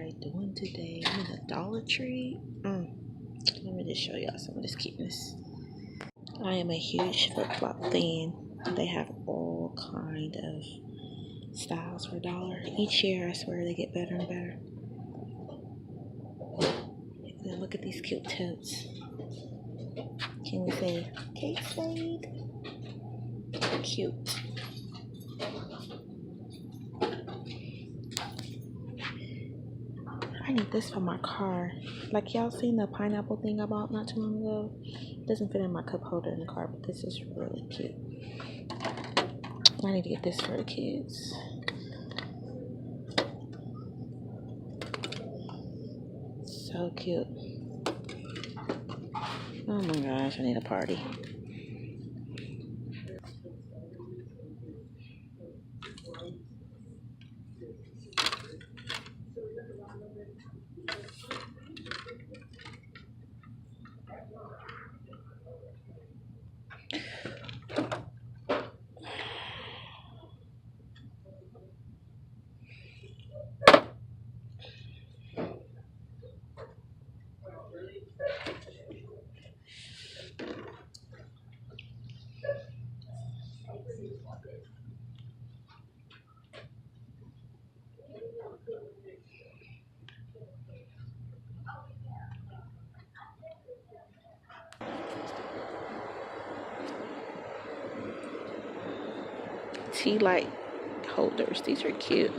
everybody doing today? I'm in the Dollar Tree. Let me just show y'all some of this cuteness. I am a huge flip-flop fan. They have all kind of styles for $1. Each year, I swear, they get better and better. And then look at these cute totes. Can we say, Kate Spade? Cute. I need this for my car. Like, y'all seen the pineapple thing I bought not too long ago? It doesn't fit in my cup holder in the car, but this is really cute. I need to get this for the kids. So cute. Oh my gosh, I need a party. Tea light holders. These are cute.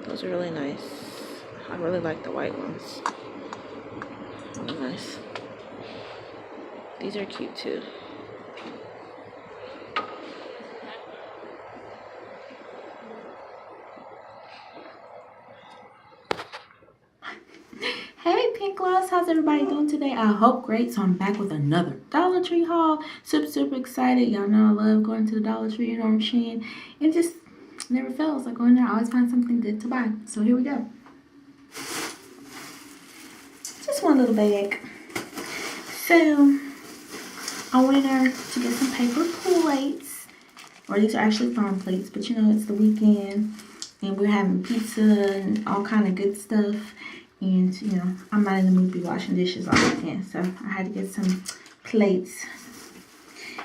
Those are really nice. I really like the white ones. Really nice. These are cute too. Hey PinkLash, how's everybody doing today? I hope great. So I'm back with another Dollar Tree haul. Super excited. Y'all know I love going to the Dollar Tree, you know what I'm saying? It just never fails. I go in there, I always find something good to buy. So here we go. Just one little bag. So I went in there to get some paper plates. Or these are actually farm plates, but you know it's the weekend and we're having pizza and all kind of good stuff. And, you know, I'm not in the mood to be washing dishes all weekend, so I had to get some plates.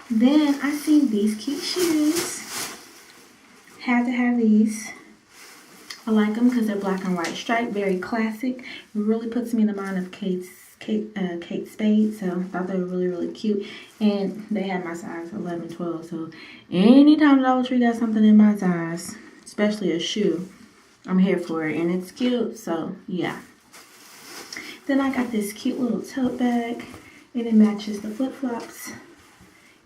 Then I seen these cute shoes. Had to have these. I like them because they're black and white striped, very classic. It really puts me in the mind of Kate Spade, so I thought they were really cute. And they had my size 11, 12, so anytime the Dollar Tree got something in my size, especially a shoe, I'm here for it. And it's cute, so yeah. Then I got this cute little tote bag, and it matches the flip-flops.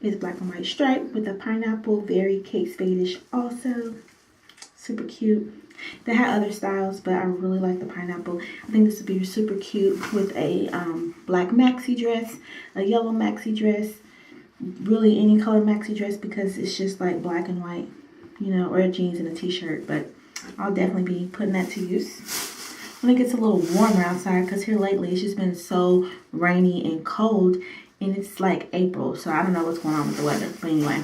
It's black and white striped with a pineapple, very Kate Spade-ish also. Super cute. They had other styles, but I really like the pineapple. I think this would be super cute with a black maxi dress, a yellow maxi dress, really any color maxi dress because it's just like black and white, you know, or jeans and a t-shirt, but I'll definitely be putting that to use when it gets a little warmer outside, because here lately it's just been so rainy and cold, and it's like April, so I don't know what's going on with the weather. But anyway,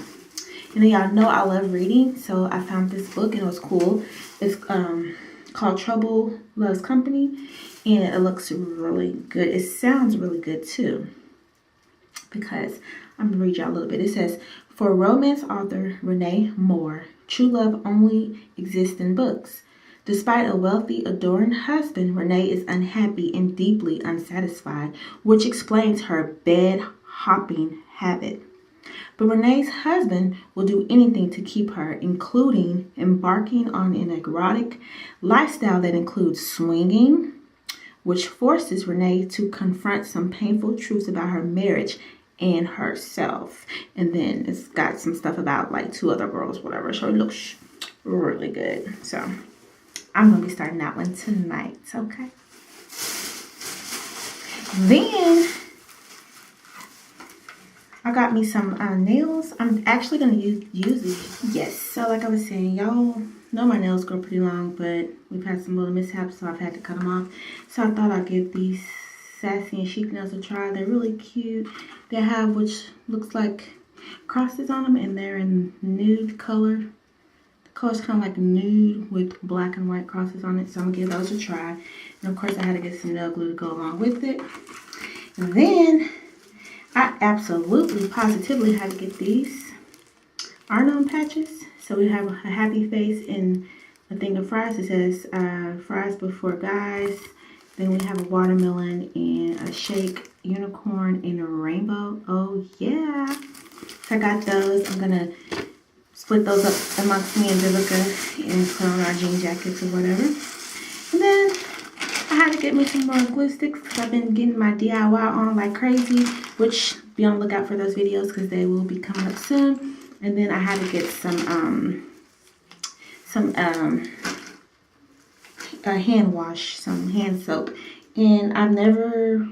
and then y'all know I love reading, so I found this book and it was cool. It's called Trouble Loves Company, and it looks really good. It sounds really good too, because I'm gonna read y'all a little bit. It says, for romance author Renee Moore, true love only exists in books. Despite a wealthy, adoring husband, Renee is unhappy and deeply unsatisfied, which explains her bed-hopping habit. But Renee's husband will do anything to keep her, including embarking on an erotic lifestyle that includes swinging, which forces Renee to confront some painful truths about her marriage and herself. And then it's got some stuff about like 2 other girls, whatever. So it looks really good. So I'm going to be starting that one tonight, okay? Then I got me some nails. I'm actually going to use these. Yes, so like I was saying, y'all know my nails grow pretty long, but we've had some little mishaps, so I've had to cut them off. So I thought I'd give these sassy and chic nails a try. They're really cute. They have which looks like crosses on them, and they're in nude color. color's kind of like nude with black and white crosses on it. So I'm gonna give those a try. And of course I had to get some nail glue to go along with it. And then I absolutely, positively had to get these Arnold patches. So we have a happy face and a thing of fries. It says fries before guys. Then we have a watermelon and a shake, unicorn, and a rainbow. Oh yeah. So I got those. I'm gonna split those up amongst me and Vivica and put on our jean jackets or whatever. And then I had to get me some more glue sticks because I've been getting my DIY on like crazy, which be on the lookout for those videos because they will be coming up soon. And then I had to get some hand wash, some hand soap. And I've never,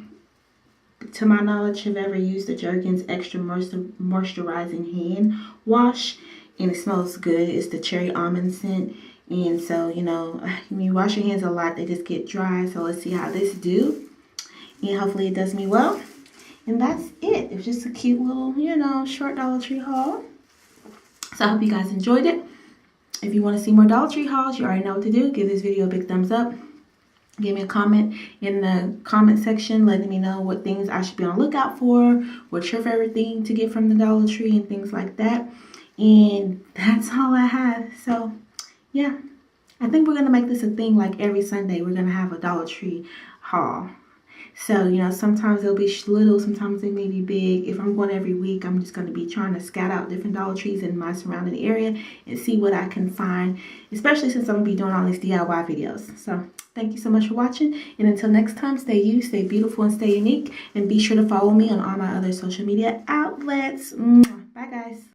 to my knowledge, have ever used the Jergens Extra Moisturizing Hand Wash. And it smells good. It's the cherry almond scent. And so, you know, when you wash your hands a lot, they just get dry. So let's see how this do. And hopefully it does me well. And that's it. It's just a cute little, you know, short Dollar Tree haul. So I hope you guys enjoyed it. If you want to see more Dollar Tree hauls, you already know what to do. Give this video a big thumbs up. Give me a comment in the comment section letting me know what things I should be on the lookout for. What's your favorite thing to get from the Dollar Tree and things like that. And that's all I have. So yeah, I think we're going to make this a thing. Like every Sunday, we're going to have a Dollar Tree haul. So, you know, sometimes they'll be little, sometimes they may be big. If I'm going every week, I'm just going to be trying to scout out different Dollar Trees in my surrounding area and see what I can find, especially since I'm going to be doing all these DIY videos. So, thank you so much for watching. And until next time, stay you, stay beautiful, and stay unique. And be sure to follow me on all my other social media outlets. Bye, guys.